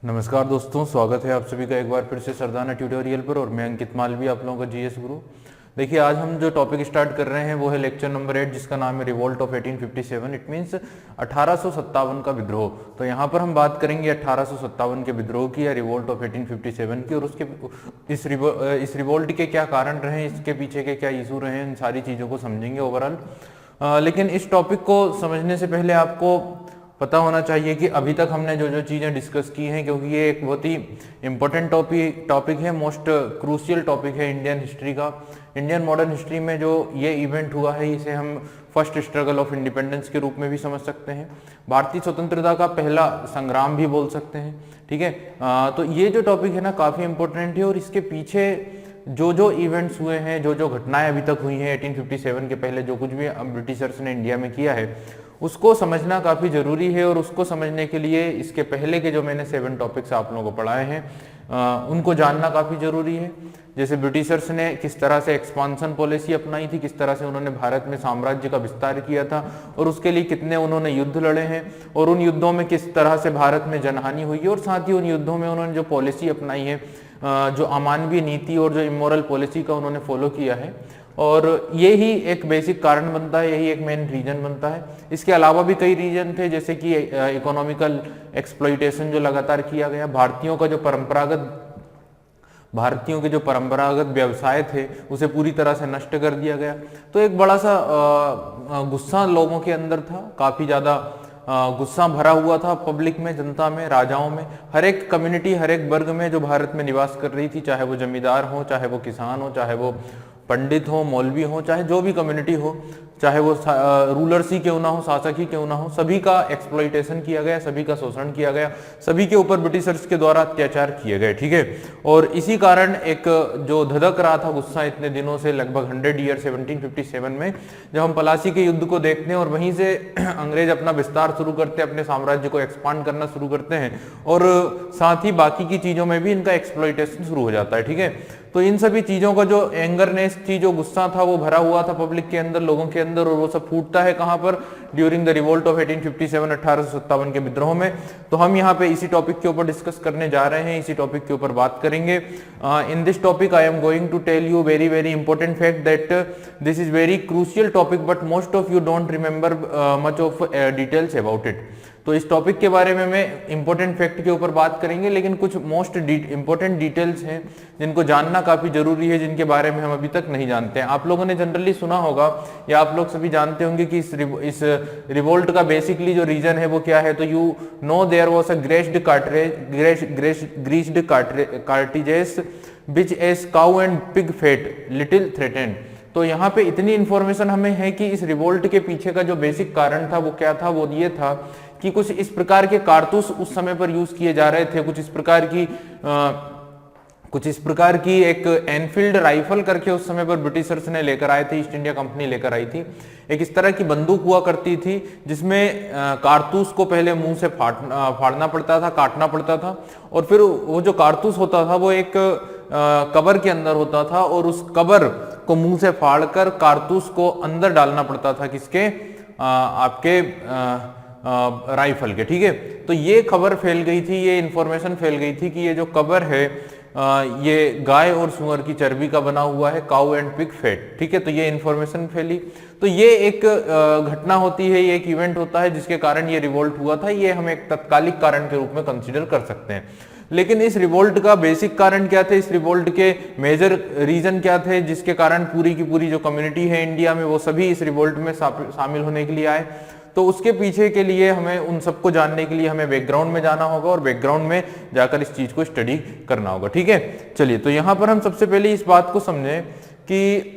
नमस्कार दोस्तों, स्वागत है आप सभी का एक बार फिर से सरदाना ट्यूटोरियल पर। और मैं अंकित मालवी, आप लोगों का जीएस गुरु। देखिए, आज हम जो टॉपिक स्टार्ट कर रहे हैं वो है लेक्चर नंबर 8, जिसका नाम है रिवोल्ट ऑफ 1857। इट मीन्स 1857 का विद्रोह। तो यहाँ पर हम बात करेंगे 1857 के विद्रोह की या रिवोल्ट ऑफ 1857 की, और उसके इस रिवोल्ट के क्या कारण रहे, इसके पीछे के क्या इशू रहे, इन सारी चीज़ों को समझेंगे ओवरऑल। लेकिन इस टॉपिक को समझने से पहले आपको पता होना चाहिए कि अभी तक हमने जो जो चीज़ें डिस्कस की हैं, क्योंकि ये एक बहुत ही इंपॉर्टेंट टॉपिक है, मोस्ट क्रूशियल टॉपिक है इंडियन हिस्ट्री का। इंडियन मॉडर्न हिस्ट्री में जो ये इवेंट हुआ है, इसे हम फर्स्ट स्ट्रगल ऑफ इंडिपेंडेंस के रूप में भी समझ सकते हैं, भारतीय स्वतंत्रता का पहला संग्राम भी बोल सकते हैं। ठीक है, तो ये जो टॉपिक है ना, काफ़ी इंपॉर्टेंट है। और इसके पीछे जो जो इवेंट्स हुए हैं, जो जो घटनाएं अभी तक हुई हैं 1857 के पहले, जो कुछ भी ब्रिटिशर्स ने इंडिया में किया है, उसको समझना काफ़ी ज़रूरी है। और उसको समझने के लिए इसके पहले के जो मैंने 7 टॉपिक्स आप लोगों को पढ़ाए हैं, उनको जानना काफ़ी ज़रूरी है। जैसे ब्रिटिशर्स ने किस तरह से एक्सपांसन पॉलिसी अपनाई थी, किस तरह से उन्होंने भारत में साम्राज्य का विस्तार किया था, और उसके लिए कितने उन्होंने युद्ध लड़े हैं, और उन युद्धों में किस तरह से भारत में जनहानि हुई है, और साथ ही उन युद्धों में उन्होंने जो पॉलिसी अपनाई है, जो अमानवीय नीति और जो इमोरल पॉलिसी का उन्होंने फॉलो किया है, और ये ही एक बेसिक कारण बनता है, यही एक मेन रीजन बनता है। इसके अलावा भी कई रीजन थे, जैसे कि इकोनॉमिकल एक्सप्लॉइटेशन जो लगातार किया गया, भारतीयों के जो परंपरागत व्यवसाय थे उसे पूरी तरह से नष्ट कर दिया गया। तो एक बड़ा सा गुस्सा लोगों के अंदर था, काफ़ी ज़्यादा गुस्सा भरा हुआ था पब्लिक में, जनता में, राजाओं में, हर एक कम्युनिटी, हर एक वर्ग में जो भारत में निवास कर रही थी, चाहे वो जमींदार हो, चाहे वो किसान हो, चाहे वो पंडित हो, मौलवी हो, चाहे जो भी कम्युनिटी हो, चाहे वो रूलर्स ही क्यों ना हो, शासक ही क्यों ना हो, सभी का एक्सप्लॉइटेशन किया गया, सभी का शोषण किया गया, सभी के ऊपर ब्रिटिशर्स के द्वारा अत्याचार किए गए। ठीक है, और इसी कारण एक जो धधक रहा था गुस्सा इतने दिनों से, लगभग 100 ईयर 1757 में, जब हम पलासी के युद्ध को देखते हैं और वहीं से अंग्रेज अपना विस्तार शुरू करते हैं, अपने साम्राज्य को एक्सपांड करना शुरू करते हैं, और साथ ही बाकी की चीजों में भी इनका एक्सप्लॉइटेशन शुरू हो जाता है। ठीक है, तो इन सभी चीजों का जो एंगरनेस थी, जो गुस्सा था, वो भरा हुआ था पब्लिक के अंदर, लोगों के अंदर, और वो सब फूटता है कहां पर? ड्यूरिंग द रिवोल्ट ऑफ 1857, 1857 के विद्रोह में। तो हम यहाँ पे इसी टॉपिक के ऊपर डिस्कस करने जा रहे हैं, इसी टॉपिक के ऊपर बात करेंगे। In this topic I am going to tell you very very important fact that this is very crucial topic, but most of you don't remember much of details about it. तो इस topic के बारे में मैं important fact के ऊपर बात करेंगे, लेकिन कुछ मोस्ट इंपॉर्टेंट डिटेल्स हैं जिनको जानना काफी जरूरी है, जिनके बारे में हम अभी तक नहीं जानते हैं। आप लोगों ने जनरली सुना होगा, या आप लोग सभी जानते होंगे कि इस रिवोल्ट का बेसिकली जो रीजन है वो क्या है। तो you know there was a greased cartridges which as cow and pig fat little threatened. तो यहाँ पे इतनी इंफॉर्मेशन हमें है कि इस रिवोल्ट के पीछे का जो बेसिक कारण था वो क्या था। वो ये था कि कुछ इस प्रकार के कारतूस उस समय पर यूज किए जा रहे थे, कुछ इस प्रकार की एक एनफील्ड राइफल करके उस समय पर ब्रिटिशर्स ने लेकर आए थे, ईस्ट इंडिया कंपनी लेकर आई थी। एक इस तरह की बंदूक हुआ करती थी जिसमें कारतूस को पहले मुंह से फाड़ना पड़ता था, काटना पड़ता था, और फिर वो जो कारतूस होता था वो एक कवर के अंदर होता था, और उस कवर को मुंह से फाड़कर कारतूस को अंदर डालना पड़ता था, किसके? आपके राइफल के। ठीक है, तो ये खबर फैल गई थी, ये इंफॉर्मेशन फैल गई थी कि ये जो कवर है ये गाय और सुअर की चर्बी का बना हुआ है, काउ एंड पिग फैट। ठीक है, तो ये इंफॉर्मेशन फैली। तो ये एक घटना होती है, ये एक इवेंट होता है जिसके कारण ये रिवोल्ट हुआ था। ये हम एक तत्कालिक कारण के रूप में कंसिडर कर सकते हैं। लेकिन इस रिवोल्ट का बेसिक कारण क्या थे, इस रिवोल्ट के मेजर रीजन क्या थे, जिसके कारण पूरी की पूरी जो कम्युनिटी है इंडिया में वो सभी इस रिवोल्ट में शामिल होने के लिए आए। तो उसके पीछे के लिए हमें उन सबको जानने के लिए हमें बैकग्राउंड में जाना होगा, और बैकग्राउंड में जाकर इस चीज को स्टडी करना होगा। ठीक है, चलिए, तो यहाँ पर हम सबसे पहले इस बात को समझें कि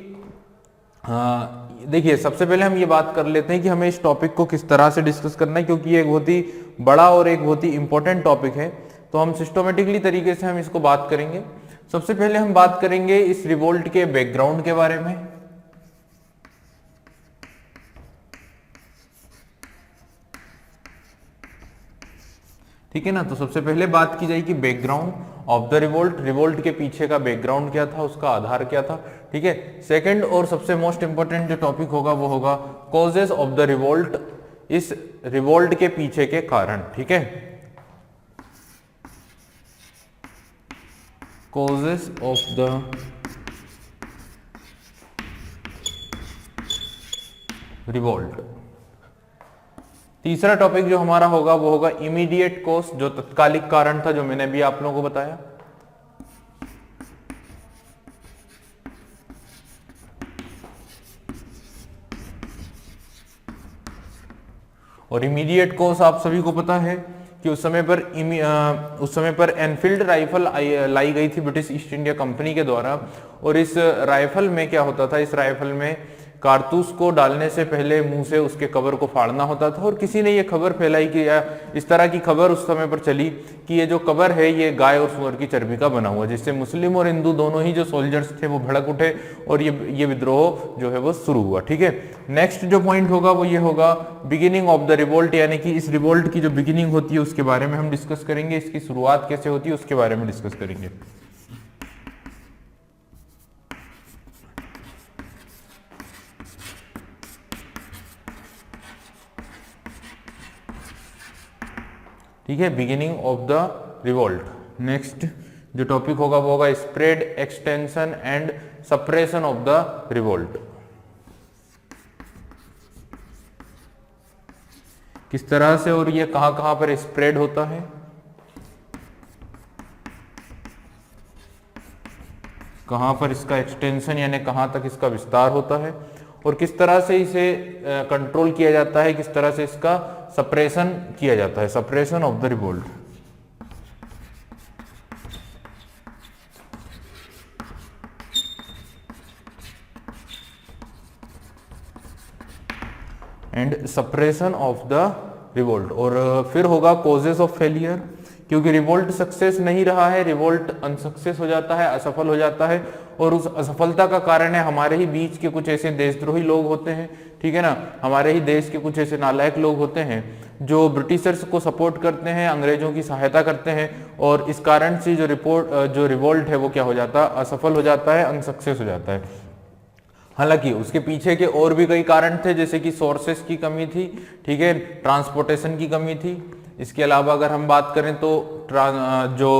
देखिए, सबसे पहले हम ये बात कर लेते हैं कि हमें इस टॉपिक को किस तरह से डिस्कस करना है, क्योंकि ये एक बहुत ही बड़ा और एक बहुत ही इंपॉर्टेंट टॉपिक है। तो हम सिस्टमेटिकली तरीके से हम इसको बात करेंगे। सबसे पहले हम बात करेंगे इस रिवोल्ट के बैकग्राउंड के बारे में। ठीक है ना, तो सबसे पहले बात की जाएगी background of the revolt. Revolt के पीछे का बैकग्राउंड क्या था, उसका आधार क्या था। ठीक है, सेकंड और सबसे मोस्ट इंपोर्टेंट जो टॉपिक होगा वो होगा कॉजेस ऑफ द रिवोल्ट, इस रिवोल्ट के पीछे के कारण। ठीक है, causes of the revolt। तीसरा टॉपिक जो हमारा होगा वो होगा इमीडिएट कॉज, जो तत्कालिक कारण था, जो मैंने भी आप लोगों को बताया। और इमीडिएट कॉज आप सभी को पता है कि उस समय पर एनफील्ड राइफल लाई गई थी ब्रिटिश ईस्ट इंडिया कंपनी के द्वारा। और इस राइफल में क्या होता था, इस राइफल में कारतूस को डालने से पहले मुंह से उसके कवर को फाड़ना होता था। और किसी ने ये खबर फैलाई कि इस तरह की खबर उस समय पर चली कि ये जो कवर है ये गाय और सूअर की चर्बी का बना हुआ, जिससे मुस्लिम और हिंदू दोनों ही जो सोल्जर्स थे वो भड़क उठे और ये विद्रोह जो है वो शुरू हुआ। ठीक है, नेक्स्ट जो पॉइंट होगा वो ये होगा बिगिनिंग ऑफ द रिवोल्ट, यानी कि इस रिवोल्ट की जो बिगिनिंग होती है उसके बारे में हम डिस्कस करेंगे, इसकी शुरुआत कैसे होती है उसके बारे में डिस्कस करेंगे। ठीक है, beginning of the revolt. Next जो टॉपिक होगा वो होगा spread, extension and suppression of the revolt. किस तरह से और ये कहां कहां पर स्प्रेड होता है, कहां पर इसका एक्सटेंशन यानी कहां तक इसका विस्तार होता है, और किस तरह से इसे कंट्रोल किया जाता है, किस तरह से इसका सप्रेशन किया जाता है, suppression of the revolt. And suppression of the revolt. और फिर होगा कॉजेस ऑफ फेलियर, क्योंकि रिवोल्ट सक्सेस नहीं रहा है, रिवोल्ट अनसक्सेस हो जाता है, असफल हो जाता है। और उस असफलता का कारण है हमारे ही बीच के कुछ ऐसे देशद्रोही लोग होते हैं, ठीक है ना, हमारे ही देश के कुछ ऐसे नालायक लोग होते हैं जो ब्रिटिशर्स को सपोर्ट करते हैं, अंग्रेजों की सहायता करते हैं, और इस कारण से जो रिवोल्ट है वो क्या हो जाता है, असफल हो जाता है, अनसक्सेस हो जाता है। हालांकि उसके पीछे के और भी कई कारण थे, जैसे कि सोर्सेस की कमी थी, ठीक है, ट्रांसपोर्टेशन की कमी थी। इसके अलावा अगर हम बात करें तो जो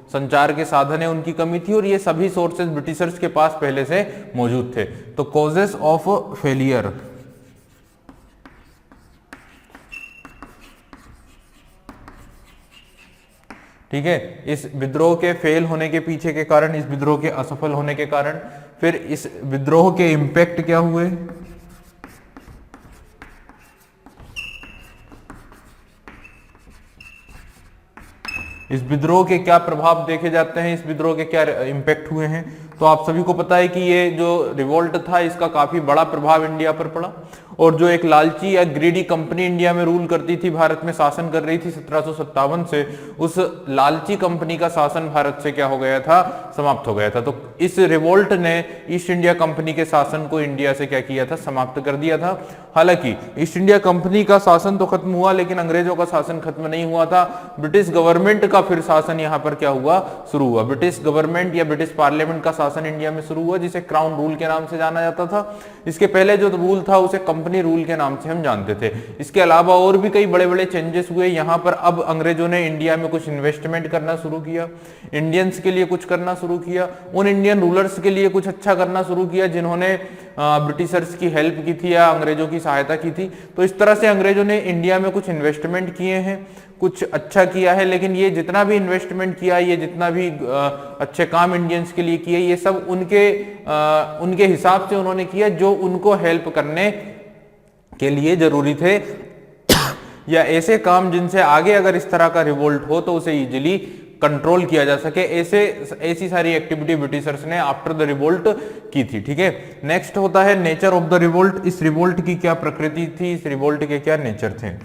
संचार के साधन है उनकी कमी थी, और ये सभी सोर्सेस ब्रिटिशर्स के पास पहले से मौजूद थे। तो कॉजेस ऑफ फेलियर, ठीक है, इस विद्रोह के फेल होने के पीछे के कारण, इस विद्रोह के असफल होने के कारण, फिर इस विद्रोह के इंपैक्ट क्या हुए, इस विद्रोह के क्या प्रभाव देखे जाते हैं, इस विद्रोह के क्या इंपैक्ट हुए हैं। तो आप सभी को पता है कि ये जो रिवोल्ट था इसका काफी बड़ा प्रभाव इंडिया पर पड़ा, और जो एक लालची या ग्रीडी कंपनी इंडिया में रूल करती थी, भारत में शासन कर रही थी 1757 से, उस लालची कंपनी का शासन भारत से क्या हो गया था, समाप्त हो गया था। तो इस रिवोल्ट ने ईस्ट इंडिया कंपनी के शासन को इंडिया से क्या किया था, समाप्त कर दिया था। हालांकि ईस्ट इंडिया कंपनी का शासन तो खत्म हुआ, लेकिन अंग्रेजों का शासन खत्म नहीं हुआ था। ब्रिटिश गवर्नमेंट का फिर शासन यहाँ पर क्या हुआ, शुरू हुआ। ब्रिटिश गवर्नमेंट या ब्रिटिश पार्लियामेंट का शासन इंडिया में शुरू हुआ, जिसे क्राउन रूल के नाम से जाना जाता था। इसके पहले जो रूल था उसे कंपनी रूल के नाम से हम जानते थे। इसके अलावा और भी कई बड़े बड़े चेंजेस हुए यहाँ पर। अब अंग्रेजों ने इंडिया में कुछ इन्वेस्टमेंट करना शुरू किया, इंडियंस के लिए कुछ करना शुरू किया, उन इंडियन रूलर्स के लिए कुछ अच्छा करना शुरू किया जिन्होंने ब्रिटिशर्स की हेल्प की थी या अंग्रेजों की सहायता की थी। तो इस तरह से अंग्रेजों ने इंडिया में कुछ इन्वेस्टमेंट किए हैं, कुछ अच्छा किया है। लेकिन ये जितना भी इन्वेस्टमेंट किया, ये जितना भी अच्छे काम इंडियंस के लिए किए, ये सब उनके हिसाब से उन्होंने किया जो उनको हेल्प करने के लिए जरूरी थे, या ऐसे काम जिनसे आगे अगर इस तरह का रिवोल्ट हो तो उसे इजीली कंट्रोल किया जा सके। ऐसी सारी एक्टिविटी ब्रिटिशर्स ने आफ्टर द रिवोल्ट की थी। ठीक है, नेक्स्ट होता है नेचर ऑफ द रिवोल्ट। इस रिवोल्ट की क्या प्रकृति थी, इस रिवोल्ट के क्या नेचर थे।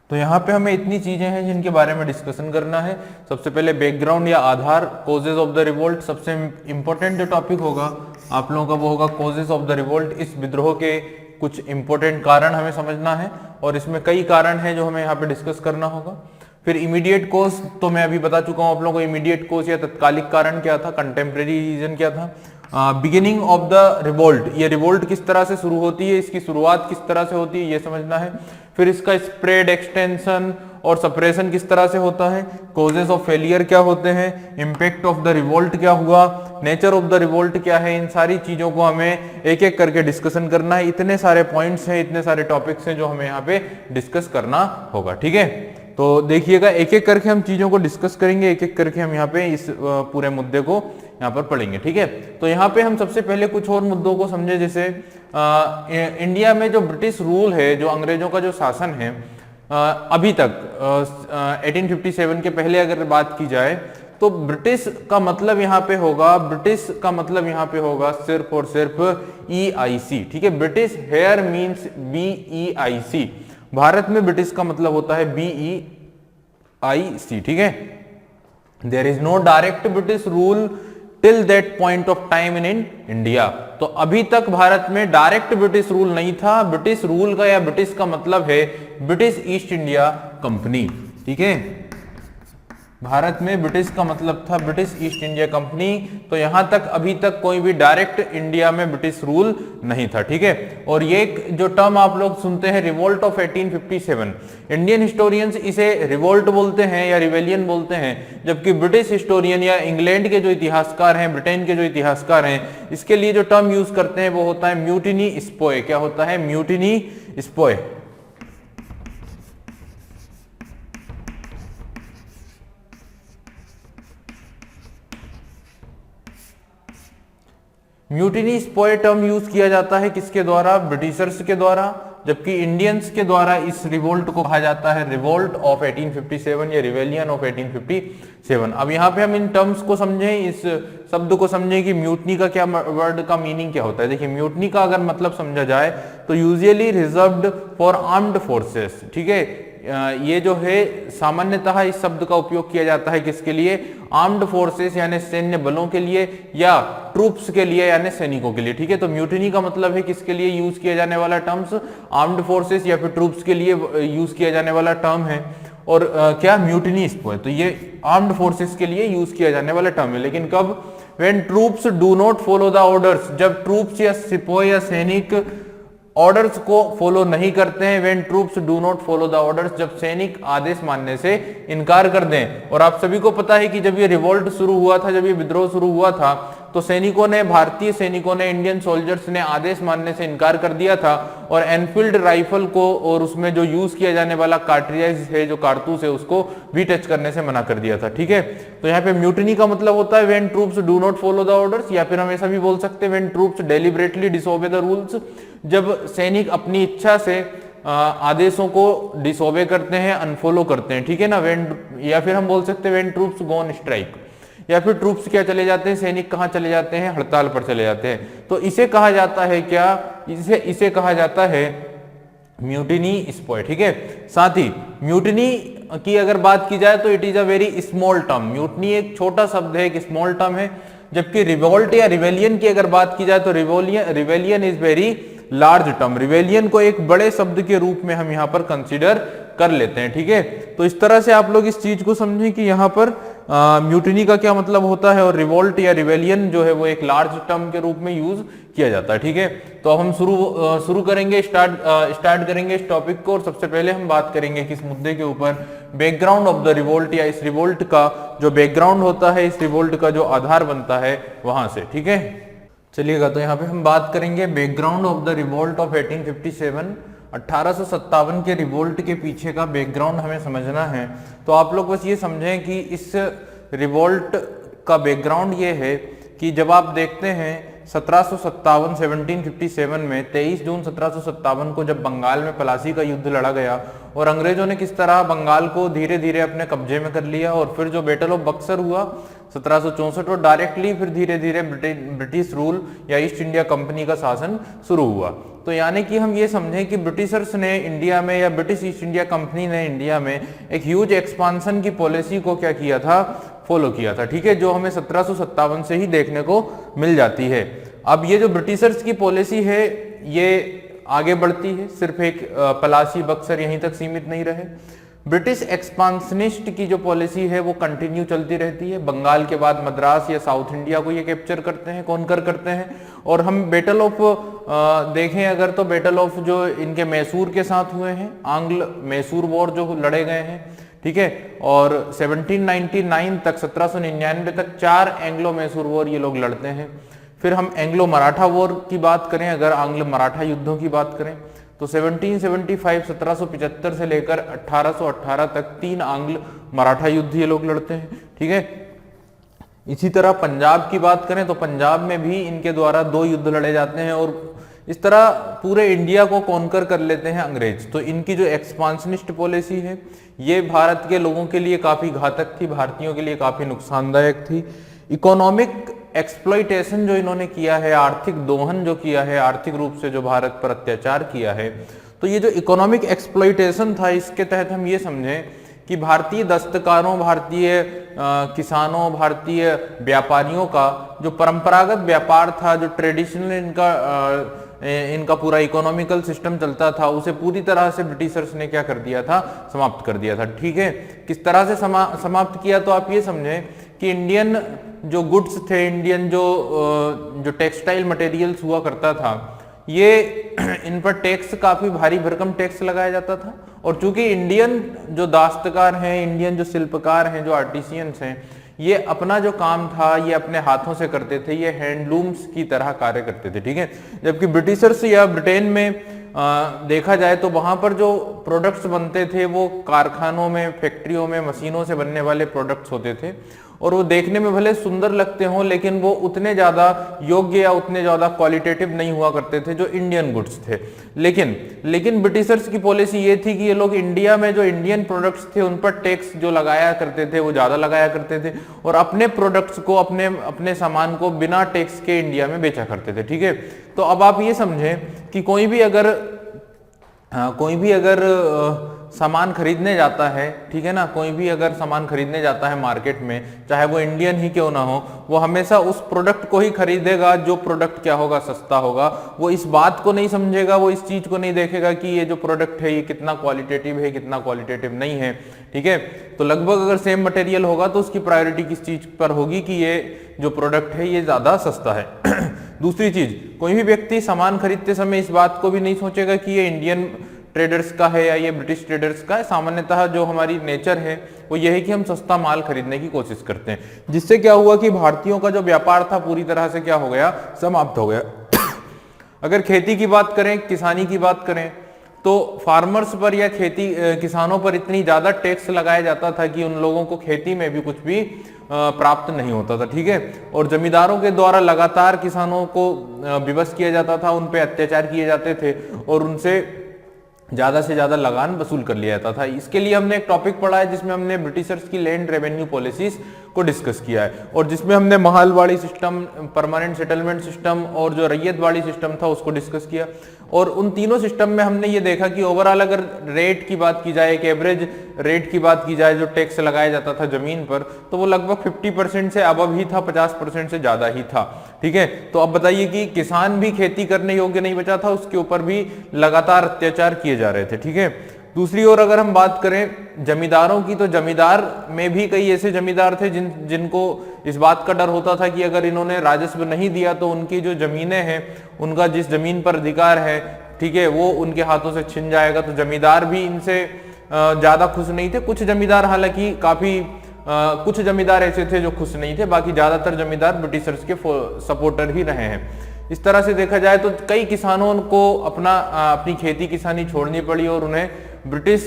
तो यहाँ पे हमें इतनी चीजें हैं जिनके बारे में डिस्कशन करना है। सबसे पहले बैकग्राउंड या आधार, कॉजेज ऑफ द रिवोल्ट। सबसे इंपॉर्टेंट जो टॉपिक होगा आप लोगों का वो होगा कॉजेज ऑफ द रिवोल्ट। इस विद्रोह के कुछ इंपॉर्टेंट कारण हमें समझना है, और इसमें कई कारण हैं जो हमें यहाँ पे डिस्कस करना होगा। फिर इमीडिएट कोज, तो मैं अभी बता चुका हूँ आप लोगों को इमीडिएट कोज या तत्कालिक कारण क्या था, कंटेम्प्रेरी रीजन क्या था। बिगिनिंग ऑफ द रिवोल्ट, ये रिवोल्ट किस तरह से शुरू होती है, इसकी शुरुआत किस तरह से होती है ये समझना है। फिर इसका स्प्रेड, एक्सटेंशन और सप्रेशन किस तरह से होता है, कॉजेस ऑफ फेलियर क्या होते हैं, इंपैक्ट ऑफ द रिवोल्ट क्या हुआ, नेचर ऑफ द रिवोल्ट क्या है, इन सारी चीजों को हमें एक एक करके डिस्कशन करना है। इतने सारे पॉइंट्स हैं, इतने सारे टॉपिक्स हैं जो हमें यहाँ पे डिस्कस करना होगा, ठीक है। तो देखिएगा एक एक करके हम चीजों को डिस्कस करेंगे, एक एक करके हम यहाँ पे इस पूरे मुद्दे को यहाँ पर पढ़ेंगे, ठीक है। तो यहाँ पे हम सबसे पहले कुछ और मुद्दों को समझे, जैसे इंडिया में जो ब्रिटिश रूल है, जो अंग्रेजों का जो शासन है अभी तक 1857 के पहले अगर बात की जाए तो ब्रिटिश का मतलब यहाँ पे होगा, ब्रिटिश का मतलब यहाँ पे होगा सिर्फ और सिर्फ EIC, ठीक है। ब्रिटिश हेयर मीन्स BEIC, भारत में ब्रिटिश का मतलब होता है BEIC, ठीक है। There is no direct British rule till that point of time in India. तो अभी तक भारत में डायरेक्ट ब्रिटिश रूल नहीं था। ब्रिटिश रूल का या ब्रिटिश का मतलब है ब्रिटिश ईस्ट इंडिया कंपनी, ठीक है। भारत में ब्रिटिश का मतलब था ब्रिटिश ईस्ट इंडिया कंपनी। तो यहां तक अभी तक कोई भी डायरेक्ट इंडिया में ब्रिटिश रूल नहीं था, ठीक है। और ये जो टर्म आप लोग सुनते हैं रिवोल्ट ऑफ 1857, इंडियन हिस्टोरियंस इसे रिवोल्ट बोलते हैं या रिवेलियन बोलते हैं, जबकि ब्रिटिश हिस्टोरियन या इंग्लैंड के जो इतिहासकार हैं, ब्रिटेन के जो इतिहासकार हैं, इसके लिए जो टर्म यूज करते हैं वो होता है म्यूटिनी स्पोय। क्या होता है? म्यूटिनी स्पोय। म्यूटिनी स्पोय टर्म यूज किया जाता है किसके द्वारा? ब्रिटिशर्स के द्वारा, जबकि इंडियंस के द्वारा इस रिवोल्ट को कहा जाता है रिवोल्ट ऑफ 1857 या रिवेलियन ऑफ 1857। अब यहाँ पे हम इन टर्म्स को समझें, इस शब्द को समझें कि म्यूटनी का क्या वर्ड का मीनिंग क्या होता है। देखिए म्यूटनी का अगर मतलब समझा जाए तो usually reserved for armed forces, ठीक है। ये जो है सामान्यतः इस शब्द का उपयोग किया जाता है किसके लिए? आर्म्ड फोर्सेस यानी सैन्य बलों के लिए, या ट्रूप्स के लिए यानी सैनिकों के लिए, ठीक है। तो म्यूटिनी का मतलब है किसके लिए यूज किया जाने वाला टर्म्स? आर्म्ड फोर्सेस या फिर ट्रूप्स के लिए यूज किया जाने वाला टर्म है। और क्या? म्यूटिनी स्पोय। तो ये आर्म्ड फोर्सेस के लिए यूज किया जाने वाला टर्म है। लेकिन कब? When troops do not follow the orders, जब ट्रूप्स या सिपाही या सैनिक ऑर्डर्स को फॉलो नहीं करते हैं। When troops do not follow the orders, जब सैनिक आदेश मानने से इनकार कर दें। और आप सभी को पता है कि जब ये रिवोल्ट शुरू हुआ था, जब ये विद्रोह शुरू हुआ था, तो सैनिकों ने, भारतीय सैनिकों ने, इंडियन सोल्जर्स ने आदेश मानने से इनकार कर दिया था और एनफील्ड राइफल को और उसमें जो यूज किया जाने वाला कार्ट्रिज है, जो कारतूस है, उसको भी टच करने से मना कर दिया था, ठीक है। तो यहाँ पे म्यूटिनी का मतलब होता है when troops do not follow the orders, या फिर हम ऐसा भी बोल सकते हैं when troops deliberately disobey the rules, जब सैनिक अपनी इच्छा से आदेशों को डिसओबे करते हैं, अनफॉलो करते हैं, ठीक है ना। व्हेन, या फिर हम बोल सकते हैं when troops go on strike, या फिर ट्रूप्स क्या चले जाते हैं, सैनिक कहां चले जाते हैं? हड़ताल पर चले जाते हैं। तो इसे कहा जाता है क्या? इसे कहा जाता है म्यूटिनी स्पोय, ठीक है। साथ ही म्यूटिनी की अगर बात की जाए तो it is a very small term. Mutiny एक छोटा शब्द है, एक स्मॉल टर्म है। जबकि रिवोल्ट या रिवेलियन की अगर बात की जाए तो rebellion is very large term. Rebellion को एक बड़े शब्द के रूप में हम यहाँ पर कंसीडर कर लेते हैं, ठीक है। तो इस तरह से आप लोग इस चीज को समझें कि यहाँ पर म्यूटिनी का क्या मतलब होता है, और रिवोल्ट या रिवेलियन जो है वो एक लार्ज टर्म के रूप में यूज किया जाता है, ठीक है। तो अब हम शुरू करेंगे, स्टार्ट करेंगे इस टॉपिक को। और सबसे पहले हम बात करेंगे किस मुद्दे के ऊपर? बैकग्राउंड ऑफ द रिवोल्ट, या इस रिवोल्ट का जो बैकग्राउंड होता है, इस रिवोल्ट का जो आधार बनता है वहां से, ठीक है। चलिएगा, तो यहाँ पे हम बात करेंगे background of the revolt of 1857। 1857 के रिवोल्ट के पीछे का बैकग्राउंड हमें समझना है। तो आप लोग बस ये समझें कि इस रिवोल्ट का बैकग्राउंड ये है कि जब आप देखते हैं 1757 में 23 जून 1757 को जब बंगाल में प्लासी का युद्ध लड़ा गया और अंग्रेजों ने किस तरह बंगाल को धीरे धीरे अपने कब्जे में कर लिया, और फिर जो बैटल ऑफ बक्सर हुआ 1764, और डायरेक्टली फिर धीरे धीरे ब्रिटिश रूल या ईस्ट इंडिया कंपनी का शासन शुरू हुआ। तो यानी कि हम ये समझें कि ब्रिटिशर्स ने इंडिया में, या ब्रिटिश ईस्ट इंडिया कंपनी ने इंडिया में एक ह्यूज एक्सपांशन की पॉलिसी को क्या किया था? फॉलो किया था, ठीक है, जो हमें 1757 से ही देखने को मिल जाती है। अब ये जो ब्रिटिशर्स की पॉलिसी है ये आगे बढ़ती है, सिर्फ एक पलासी बक्सर यहीं तक सीमित नहीं रहे। ब्रिटिश एक्सपांशनिस्ट की जो पॉलिसी है वो कंटिन्यू चलती रहती है। बंगाल के बाद मद्रास या साउथ इंडिया को ये कैप्चर करते हैं, कॉन्कर करते हैं। और हम बैटल ऑफ देखें अगर, तो बैटल ऑफ जो इनके मैसूर के साथ हुए हैं, आंग्ल मैसूर वॉर जो लड़े गए हैं, ठीक है। और 1799 तक, 1799 तक 4 एंग्लो मैसूर वॉर ये लोग लड़ते हैं। फिर हम एंग्लो मराठा वॉर की बात करें, अगर आंग्ल मराठा युद्धों की बात करें, तो 1775 1775 से लेकर 1818 तक 3 आंग्ल मराठा युद्ध ये लोग लड़ते हैं, ठीक है। इसी तरह पंजाब की बात करें तो पंजाब में भी इनके द्वारा 2 युद्ध लड़े जाते हैं और इस तरह पूरे इंडिया को कॉन्कर कर लेते हैं अंग्रेज। तो इनकी जो एक्सपांशनिस्ट पॉलिसी है ये भारत के लोगों के लिए काफी घातक थी, भारतीयों के लिए काफी नुकसानदायक थी। इकोनॉमिक एक्सप्लॉइटेशन जो इन्होंने किया है, आर्थिक दोहन जो किया है, आर्थिक रूप से जो भारत पर अत्याचार किया है, तो ये जो इकोनॉमिक एक्सप्लॉइटेशन था, इसके तहत हम ये समझें कि भारतीय दस्तकारों, भारतीय किसानों, भारतीय व्यापारियों का जो परंपरागत व्यापार था, जो ट्रेडिशनल इनका पूरा इकोनॉमिकल सिस्टम चलता था, उसे पूरी तरह से ब्रिटिशर्स ने क्या कर दिया था, समाप्त कर दिया था, ठीक है। किस तरह से समाप्त किया, तो आप ये समझें कि इंडियन जो गुड्स थे, इंडियन जो टेक्सटाइल मटेरियल्स हुआ करता था, ये इन पर टैक्स, काफी भारी भरकम टैक्स लगाया जाता था। और चूंकि इंडियन जो दास्तकार हैं, इंडियन जो शिल्पकार हैं, जो आर्टिसियंस हैं, ये अपना जो काम था ये अपने हाथों से करते थे, ये हैंडलूम्स की तरह कार्य करते थे, ठीक है। जबकि ब्रिटिशर्स या ब्रिटेन में देखा जाए तो वहां पर जो प्रोडक्ट्स बनते थे वो कारखानों में, फैक्ट्रियों में, मशीनों से बनने वाले प्रोडक्ट्स होते थे और वो देखने में भले सुंदर लगते हों, लेकिन वो उतने ज्यादा योग्य या उतने ज्यादा क्वालिटेटिव नहीं हुआ करते थे जो इंडियन गुड्स थे। लेकिन ब्रिटिशर्स की पॉलिसी ये थी कि ये लोग इंडिया में जो इंडियन प्रोडक्ट्स थे उन पर टैक्स जो लगाया करते थे वो ज्यादा लगाया करते थे और अपने प्रोडक्ट्स को, अपने सामान को बिना टैक्स के इंडिया में बेचा करते थे, ठीक है। तो अब आप ये समझें कि कोई भी अगर सामान खरीदने जाता है, ठीक है ना, कोई भी अगर सामान खरीदने जाता है मार्केट में, चाहे वो इंडियन ही क्यों ना हो, वो हमेशा उस प्रोडक्ट को ही खरीदेगा जो प्रोडक्ट क्या होगा, सस्ता होगा। वो इस बात को नहीं समझेगा, वो इस चीज को नहीं देखेगा कि ये जो प्रोडक्ट है ये कितना क्वालिटेटिव है, कितना क्वालिटेटिव नहीं है, ठीक है। तो लगभग अगर सेम मटेरियल होगा तो उसकी प्रायोरिटी किस चीज पर होगी कि ये जो प्रोडक्ट है ये ज्यादा सस्ता है। दूसरी चीज, कोई भी व्यक्ति सामान खरीदते समय इस बात को भी नहीं सोचेगा कि ये इंडियन ट्रेडर्स का है या ये ब्रिटिश ट्रेडर्स का है। सामान्यतः जो हमारी नेचर है वो ये है कि हम सस्ता माल खरीदने की कोशिश करते हैं, जिससे क्या हुआ कि भारतीयों का जो व्यापार था पूरी तरह से क्या हो गया, समाप्त हो गया। अगर खेती की बात करें, किसानी की बात करें, तो फार्मर्स पर या किसानों पर इतनी ज्यादा टैक्स लगाया जाता था कि उन लोगों को खेती में भी कुछ भी प्राप्त नहीं होता था, ठीक है। और जमींदारों के द्वारा लगातार किसानों को विवश किया जाता था, उन पे अत्याचार किए जाते थे और उनसे ज्यादा से ज्यादा लगान वसूल कर लिया जाता था। इसके लिए हमने एक टॉपिक पढ़ा है जिसमें हमने ब्रिटिशर्स की लैंड रेवेन्यू पॉलिसीज को डिस्कस किया है और जिसमें हमने Mahalwari system, permanent settlement system और जो रैयतवाड़ी सिस्टम था उसको डिस्कस किया। और उन तीनों सिस्टम में हमने ये देखा कि ओवरऑल अगर रेट की बात की जाए, एक एवरेज रेट की बात की जाए जो टैक्स लगाया जाता था जमीन पर, तो वो लगभग 50% से अबव ही था, 50% से ज्यादा ही था, ठीक है। तो अब बताइए कि किसान भी खेती करने योग्य नहीं बचा था, उसके ऊपर भी लगातार अत्याचार किए जा रहे थे, ठीक है। दूसरी ओर अगर हम बात करें जमींदारों की, तो जमींदार में भी कई ऐसे जमींदार थे जिनको इस बात का डर होता था कि अगर इन्होंने राजस्व नहीं दिया तो उनकी जो जमीनें हैं, उनका जिस जमीन पर अधिकार है, ठीक है, वो उनके हाथों से छिन जाएगा। तो जमींदार भी इनसे ज्यादा खुश नहीं थे। कुछ जमींदार हालांकि कुछ जमींदार ऐसे थे जो खुश नहीं थे, बाकी ज्यादातर जमींदार ब्रिटिशर्स के सपोर्टर ही रहे हैं। इस तरह से देखा जाए तो कई किसानों को अपनी खेती किसानी छोड़नी पड़ी और उन्हें ब्रिटिश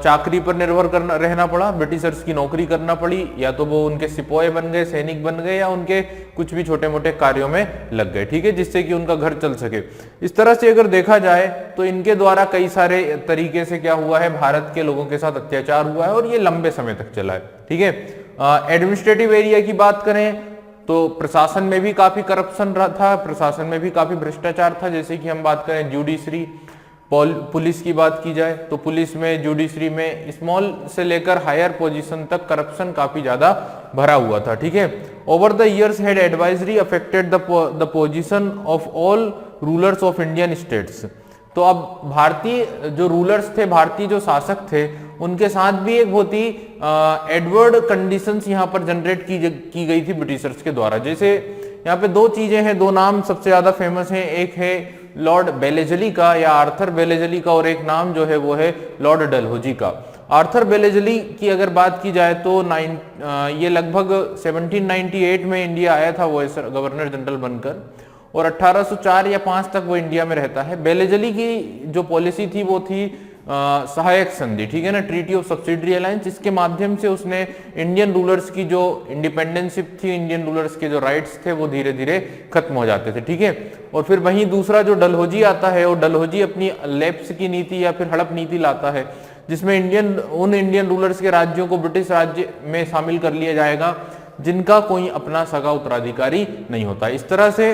चाकरी पर निर्भर रहना पड़ा, ब्रिटिशर्स की नौकरी करना पड़ी, या तो वो उनके सिपाही बन गए, सैनिक बन गए, या उनके कुछ भी छोटे मोटे कार्यों में लग गए, ठीक है, जिससे कि उनका घर चल सके। इस तरह से अगर देखा जाए तो इनके द्वारा कई सारे तरीके से क्या हुआ है, भारत के लोगों के साथ अत्याचार हुआ है और ये लंबे समय तक चला है, ठीक है। एडमिनिस्ट्रेटिव एरिया की बात करें तो प्रशासन में भी काफी करप्शन था, प्रशासन में भी काफी भ्रष्टाचार था। जैसे कि हम बात करें जुडिशरी, पुलिस की बात की जाए तो पुलिस में, जुडिशरी में स्मॉल से लेकर हायर पोजीशन तक करप्शन काफी ज्यादा भरा हुआ था, ठीक है। Over the years had advisory affected the position of all rulers of Indian states. तो अब भारतीय जो रूलर्स थे, भारतीय जो शासक थे, उनके साथ भी एक बहुत ही एडवर्ड कंडीशंस यहाँ पर जनरेट की गई थी ब्रिटिशर्स के द्वारा। जैसे यहाँ पे दो चीजें हैं, दो नाम सबसे ज्यादा फेमस हैं, एक है लॉर्ड बेलेजली का या आर्थर बेलेजली का, और एक नाम जो है वो है लॉर्ड डलहौजी का। आर्थर बेलेजली की अगर बात की जाए तो ये लगभग 1798 में इंडिया आया था वो गवर्नर जनरल बनकर, और 1804 या 5 तक वो इंडिया में रहता है। बेलेजली की जो पॉलिसी थी वो थी सहायक संधि, ठीक है ना, ट्रीटी ऑफ सब्सिडरी अलायंस, जिसके माध्यम से उसने इंडियन रूलर्स की जो इंडिपेंडेंशिप थी, इंडियन रूलर्स के जो राइट्स थे वो धीरे धीरे खत्म हो जाते थे, ठीक है। और फिर वहीं दूसरा जो डलहौजी आता है, और डलहौजी अपनी लैप्स की नीति या फिर हड़प नीति लाता है, जिसमें उन इंडियन रूलर्स के राज्यों को ब्रिटिश राज्य में शामिल कर लिया जाएगा जिनका कोई अपना सगा उत्तराधिकारी नहीं होता। इस तरह से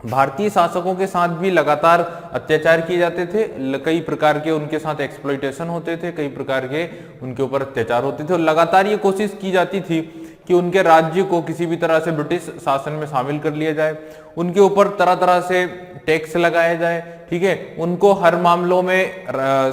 भारतीय शासकों के साथ भी लगातार अत्याचार किए जाते थे, कई प्रकार के उनके साथ एक्सप्लॉइटेशन होते थे, कई प्रकार के उनके ऊपर अत्याचार होते थे, और लगातार ये कोशिश की जाती थी कि उनके राज्य को किसी भी तरह से ब्रिटिश शासन में शामिल कर लिया जाए, उनके ऊपर तरह तरह से टैक्स लगाया जाए, ठीक है, उनको हर मामलों में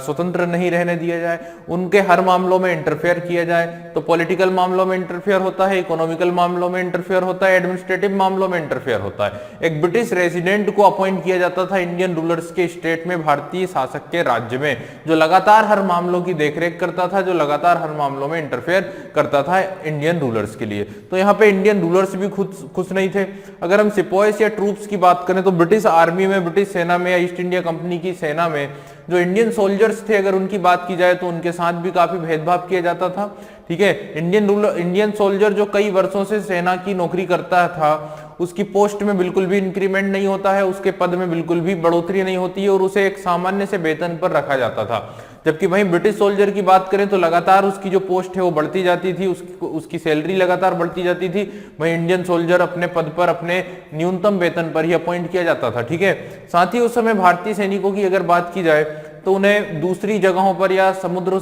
स्वतंत्र नहीं रहने दिया जाए, उनके हर मामलों में इंटरफेयर किया जाए। तो पॉलिटिकल मामलों में इंटरफेयर होता है, इकोनॉमिकल मामलों में इंटरफेयर होता है, एडमिनिस्ट्रेटिव मामलों में इंटरफेयर होता है। एक ब्रिटिश रेजिडेंट को अपॉइंट किया जाता था इंडियन रूलर्स के स्टेट में, भारतीय शासक के राज्य में, जो लगातार हर मामलों की देखरेख करता था, जो लगातार हर मामलों में इंटरफेयर करता था इंडियन रूलर्स के लिए। तो यहाँ पे इंडियन रूलर्स भी खुश नहीं थे। अगर हम सिपॉयस या ट्रूप्स की बात करें तो ब्रिटिश आर्मी में, ब्रिटिश सेना में या ईस्ट इंडिया कंपनी की सेना में जो इंडियन सोल्जर्स थे, अगर उनकी बात की जाए तो उनके साथ भी काफी भेदभाव किया जाता था, ठीक है। इंडियन सोल्जर जो कई वर्षों से सेना की नौकरी करता था, उसकी पोस्ट में बिल्कुल भी इंक्रीमेंट नहीं होता है, उसके पद में बिल्कुल भी बढ़ोतरी नहीं होती है, और उसे एक सामान्य से वेतन पर रखा जाता था। जबकि वहीं ब्रिटिश सोल्जर की बात करें तो लगातार उसकी जो पोस्ट है वो बढ़ती जाती थी, उसकी सैलरी लगातार बढ़ती जाती थी। वहीं इंडियन सोल्जर अपने पद पर अपने न्यूनतम वेतन पर ही अपॉइंट किया जाता था, ठीक है। साथ ही उस समय भारतीय सैनिकों की अगर बात की जाए तो उन्हें दूसरी जगहों पर या समुद्र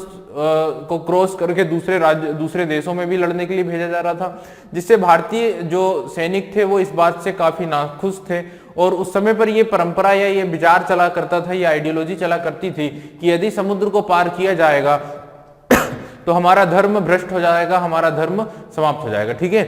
को क्रॉस करके दूसरे देशों में भी लड़ने के लिए भेजा जा रहा था, जिससे भारतीय जो सैनिक थे वो इस बात से काफी नाखुश थे। और उस समय पर ये परंपरा या ये विचार चला करता था, ये आइडियोलॉजी चला करती थी कि यदि समुद्र को पार किया जाएगा तो हमारा धर्म भ्रष्ट हो जाएगा, हमारा धर्म समाप्त हो जाएगा, ठीक है।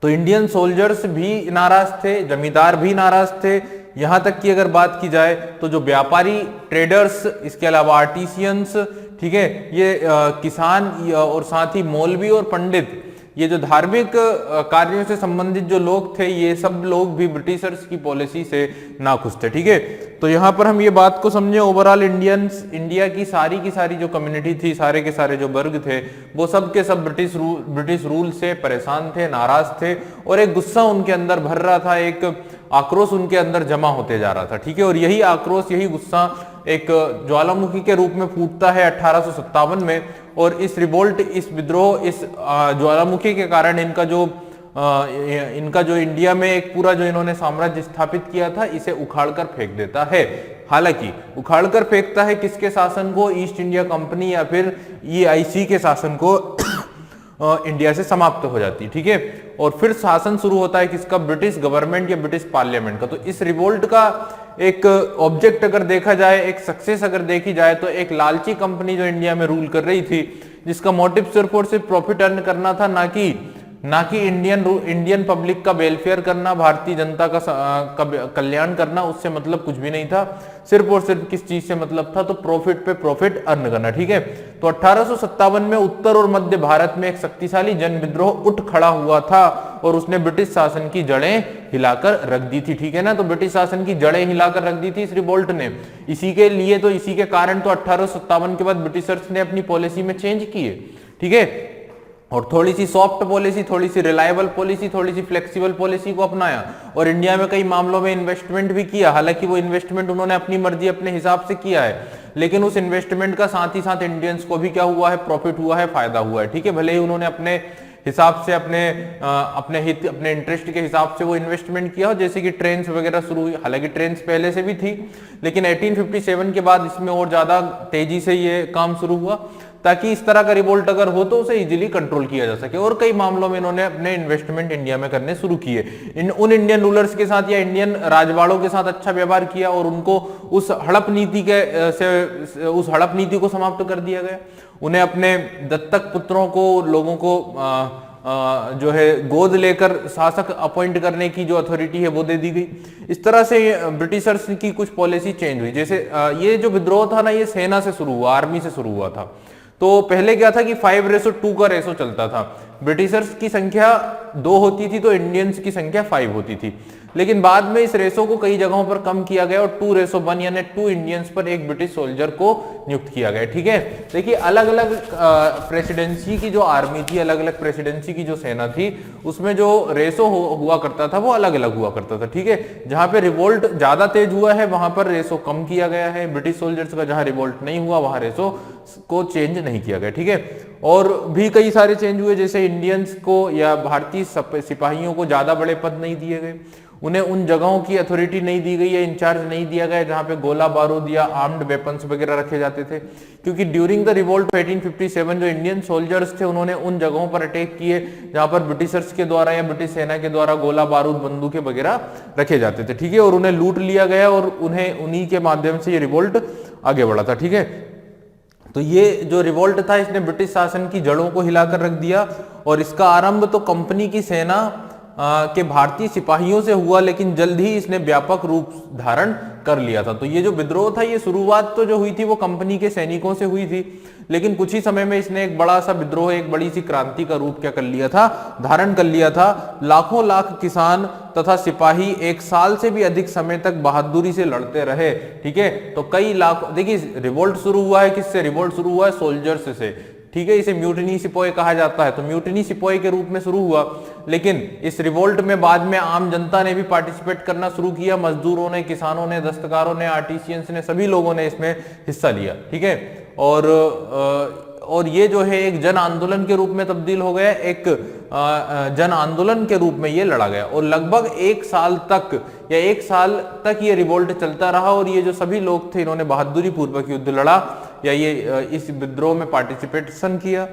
तो इंडियन सोल्जर्स भी नाराज थे, जमींदार भी नाराज थे। यहां तक कि अगर बात की जाए तो जो व्यापारी, ट्रेडर्स, इसके अलावा आर्टिसियंस, ठीक है, ये किसान और साथ ही मौलवी और पंडित, ये जो धार्मिक कार्यों से संबंधित जो लोग थे, ये सब लोग भी ब्रिटिशर्स की पॉलिसी से नाखुश थे, ठीक है। तो यहाँ पर हम ये बात को समझे, ओवरऑल इंडिया की सारी जो कम्युनिटी थी, सारे के सारे जो वर्ग थे, वो सब के सब ब्रिटिश रूल से परेशान थे, नाराज थे, और एक गुस्सा उनके अंदर भर रहा था, एक आक्रोश उनके अंदर जमा होते जा रहा था, ठीक है। और यही आक्रोश, यही गुस्सा एक ज्वालामुखी के रूप में फूटता है 1857 में, और इस रिवोल्ट, इस विद्रोह, इस ज्वालामुखी के कारण इनका जो इंडिया में एक पूरा जो इन्होंने साम्राज्य स्थापित किया था, इसे उखाड़कर फेंक देता है। हालांकि उखाड़कर फेंकता है किसके शासन को? ईस्ट इंडिया कंपनी या फिर EIC के शासन को इंडिया से समाप्त हो जाती है, ठीक है। और फिर शासन शुरू होता है किसका? ब्रिटिश गवर्नमेंट या ब्रिटिश पार्लियामेंट का। तो इस रिवोल्ट का एक ऑब्जेक्ट अगर देखा जाए, एक सक्सेस अगर देखी जाए, तो एक लालची कंपनी जो इंडिया में रूल कर रही थी, जिसका मोटिव सिर्फ और सिर्फ प्रॉफिट अर्न करना था, ना कि इंडियन पब्लिक का वेलफेयर करना, भारतीय जनता का कल्याण करना, उससे मतलब कुछ भी नहीं था। सिर्फ और सिर्फ किस चीज से मतलब था? तो प्रॉफिट पे प्रॉफिट अर्न करना, ठीक है। तो 1857 में उत्तर और मध्य भारत में एक शक्तिशाली जन विद्रोह उठ खड़ा हुआ था, और उसने ब्रिटिश शासन की जड़ें हिलाकर रख दी थी, ठीक है ना। तो ब्रिटिश शासन की जड़ें हिलाकर रख दी थी इस रिवोल्ट ने। इसी के कारण तो 1857 के बाद ब्रिटिशर्स ने अपनी पॉलिसी में चेंज किए, ठीक है, और थोड़ी सी सॉफ्ट पॉलिसी, थोड़ी सी रिलायबल पॉलिसी, थोड़ी सी फ्लेक्सिबल पॉलिसी को अपनाया, और इंडिया में कई मामलों में इन्वेस्टमेंट भी किया। हालांकि वो इन्वेस्टमेंट उन्होंने अपनी मर्जी, अपने हिसाब से किया है, लेकिन उस इन्वेस्टमेंट का साथ ही साथ इंडियंस को भी क्या हुआ है? प्रॉफिट हुआ है, फायदा हुआ है, ठीक है। भले ही उन्होंने अपने हिसाब से, अपने हित, अपने इंटरेस्ट के हिसाब से वो इन्वेस्टमेंट किया हो, जैसे कि ट्रेन्स वगैरह शुरू हुई। हालांकि ट्रेन्स पहले से भी थी, लेकिन 1857 के बाद इसमें और ज्यादा तेजी से ये काम शुरू हुआ। ताकि इस तरह का रिवोल्ट अगर हो तो उसे इजीली कंट्रोल किया जा सके। और कई मामलों में इन्होंने अपने इन्वेस्टमेंट इंडिया में करने शुरू किए। उन इंडियन रूलर्स के साथ या इंडियन राजवाड़ों के साथ अच्छा व्यवहार किया और उनको उस हड़प नीति को समाप्त कर दिया गया। उन्हें अपने दत्तक पुत्रों को, लोगों को जो है गोद लेकर शासक अपॉइंट करने की जो अथॉरिटी है वो दे दी गई। इस तरह से ब्रिटिशर्स की कुछ पॉलिसी चेंज हुई। जैसे ये जो विद्रोह था ना, ये सेना से शुरू हुआ, आर्मी से शुरू हुआ था। तो पहले क्या था कि 5:2 का रेशो चलता था। ब्रिटिशर्स की संख्या 2 होती थी तो इंडियंस की संख्या 5 होती थी। लेकिन बाद में इस रेशो को कई जगहों पर कम किया गया और 2:1 यानी 2 इंडियंस पर एक ब्रिटिश सोल्जर को नियुक्त किया गया। ठीक है, देखिए अलग अलग प्रेसिडेंसी की जो आर्मी थी, अलग अलग प्रेसिडेंसी की जो सेना थी, उसमें जो रेशो हुआ करता था वो अलग अलग हुआ करता था। ठीक है, जहां पे रिवोल्ट ज्यादा तेज हुआ है वहां पर रेशो कम किया गया है। ब्रिटिश सोल्जर्स का जहां रिवोल्ट नहीं हुआ वहां रेशो को चेंज नहीं किया गया। ठीक है, और भी कई सारे चेंज हुए, जैसे इंडियंस को या भारतीय सिपाहियों को ज्यादा बड़े पद नहीं दिए गए, उन्हें उन जगहों की अथॉरिटी नहीं दी गई या इंचार्ज नहीं दिया गया जहां पे गोला बारूद या आर्म्ड वेपन्स वगैरह रखे जाते थे। क्योंकि ड्यूरिंग द रिवोल्ट 1857 जो इंडियन सोल्जर्स थे उन्होंने उन जगहों पर अटैक किए जहां पर ब्रिटिशर्स के द्वारा या ब्रिटिश सेना के द्वारा गोला बारूद, बंदूकें वगैरह रखे जाते थे। ठीक है, और उन्हें लूट लिया गया और उन्हें उन्हीं के माध्यम से ये रिवोल्ट आगे बढ़ा था। ठीक है, तो ये जो रिवोल्ट था इसने ब्रिटिश शासन की जड़ों को हिलाकर रख दिया और इसका आरंभ तो कंपनी की सेना के भारतीय सिपाहियों से हुआ, लेकिन जल्द ही इसने व्यापक रूप धारण कर लिया था। तो ये जो विद्रोह था, ये शुरुआत तो जो हुई थी वो कंपनी के सैनिकों से हुई थी, लेकिन कुछ ही समय में इसने एक बड़ा सा विद्रोह, एक बड़ी सी क्रांति का रूप क्या कर लिया था, धारण कर लिया था। लाखों लाख किसान तथा सिपाही 1 साल से भी अधिक समय तक बहादुरी से लड़ते रहे। ठीक है, तो कई लाख, देखिए रिवोल्ट शुरू हुआ है किससे? रिवोल्ट शुरू हुआ है सोल्जर्स से। ठीक है, इसे म्यूटिनी सिपोय कहा जाता है। तो म्यूटिनी सिपोय के रूप में शुरू हुआ, लेकिन इस रिवोल्ट में बाद में आम जनता ने भी पार्टिसिपेट करना शुरू किया। मजदूरों ने, किसानों ने, दस्तकारों ने, आर्टिसियंस ने, सभी लोगों ने इसमें हिस्सा लिया। ठीक है, और ये जो है एक जन आंदोलन के रूप में तब्दील हो गया, एक जन आंदोलन के रूप में ये लड़ा गया और लगभग 1 साल तक ये रिवोल्ट चलता रहा। और ये जो सभी लोग थे इन्होंने बहादुरी पूर्वक युद्ध लड़ा या ये इस विद्रोह में पार्टिसिपेशन किया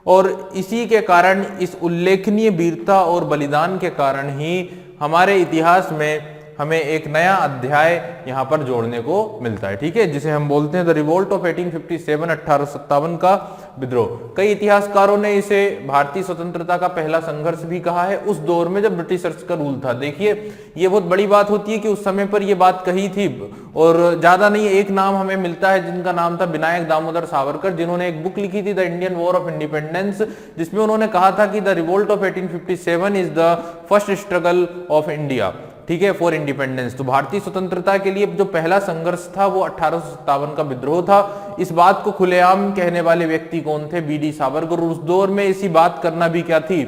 और इसी के कारण, इस उल्लेखनीय वीरता और बलिदान के कारण ही हमारे इतिहास में हमें एक नया अध्याय यहां पर जोड़ने को मिलता है। ठीक है, जिसे हम बोलते हैं द रिवोल्ट ऑफ 1857, 1857 का विद्रोह। कई इतिहासकारों ने इसे भारतीय स्वतंत्रता का पहला संघर्ष भी कहा है, उस दौर में जब ब्रिटिशर्स का रूल था। देखिए ये बहुत बड़ी बात होती है कि उस समय पर ये बात कही थी, और ज्यादा नहीं, एक नाम हमें मिलता है जिनका नाम था विनायक दामोदर सावरकर, जिन्होंने एक बुक लिखी थी the Indian war of independence, जिसमें उन्होंने कहा था कि the revolt of 1857 is the first struggle of India. ठीक है, फॉर इंडिपेंडेंस। तो भारतीय स्वतंत्रता के लिए जो पहला संघर्ष था वो 1857 का विद्रोह था। इस बात को खुलेआम कहने वाले व्यक्ति कौन थे? बी.डी. सावरकर। उस दौर में इसी बात करना भी क्या थी,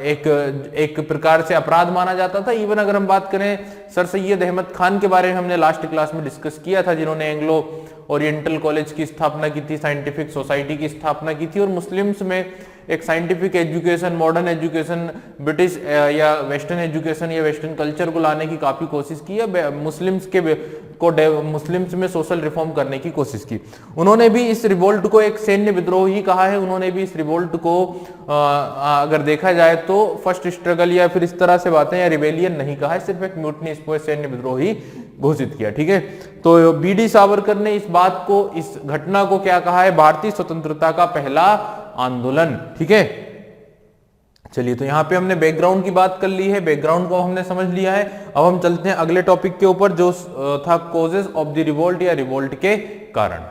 एक प्रकार से अपराध माना जाता था। इवन अगर हम बात करें सर सैयद अहमद खान के बारे में हमने लास्ट क्लास में डिस्कस किया था, जिन्होंने एंग्लो ओरिएंटल कॉलेज की स्थापना की थी, साइंटिफिक सोसाइटी की स्थापना की थी और मुस्लिम्स में एक scientific education, modern education, British या वेस्टर्न एजुकेशन या वेस्टर्न कल्चर को लाने की काफी कोशिश की है। मुस्लिम्स में सोशल रिफॉर्म करने की कोशिश की। उन्होंने भी इस रिवोल्ट को एक सैन्य विद्रोह ही कहा है। उन्होंने भी इस रिवोल्ट को अगर देखा जाए तो फर्स्ट स्ट्रगल या फिर इस तरह से बातें या रिवेलियन नहीं कहा है, सिर्फ एक म्यूटनी, सैन्य विद्रोह ही घोषित किया। ठीक है, तो बी.डी. सावरकर ने इस बात को, इस घटना को क्या कहा है? भारतीय स्वतंत्रता का पहला आंदोलन। ठीक है, चलिए तो यहां पे हमने बैकग्राउंड की बात कर ली है, बैकग्राउंड को हमने समझ लिया है। अब हम चलते हैं अगले टॉपिक के ऊपर जो था कॉजेस ऑफ द रिवोल्ट या रिवोल्ट के कारण।